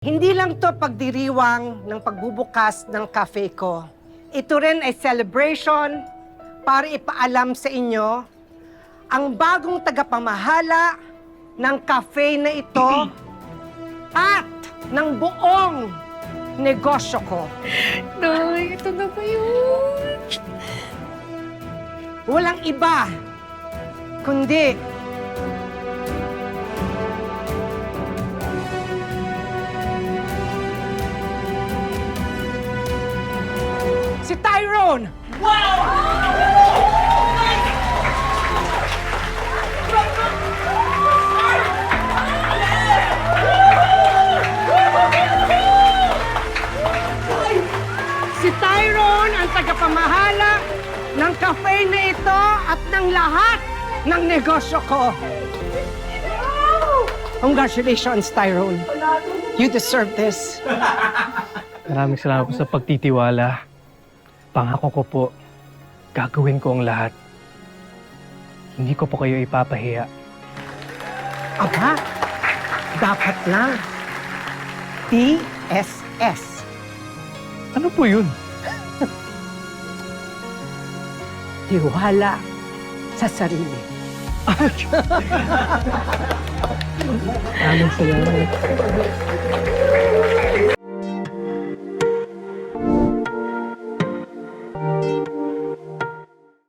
Hindi lang to pagdiriwang ng pagbubukas ng cafe ko. Ito rin ay celebration para ipaalam sa inyo ang bagong tagapamahala ng cafe na ito at ng buong negosyo ko. Nay, ito na ba yun? Walang iba, kundi si Tyrone! Si Tyrone ang tagapamahala ng cafe na ito at ng lahat ng negosyo ko. Congratulations, Tyrone. You deserve this. Maraming salamat po sa pagtitiwala. Pangako ko po, gagawin ko ang lahat. Hindi ko po kayo ipapahiya. Aba, dapat lang. TSS. Ano po yun? Tiwala sa sarili. Maraming salamat.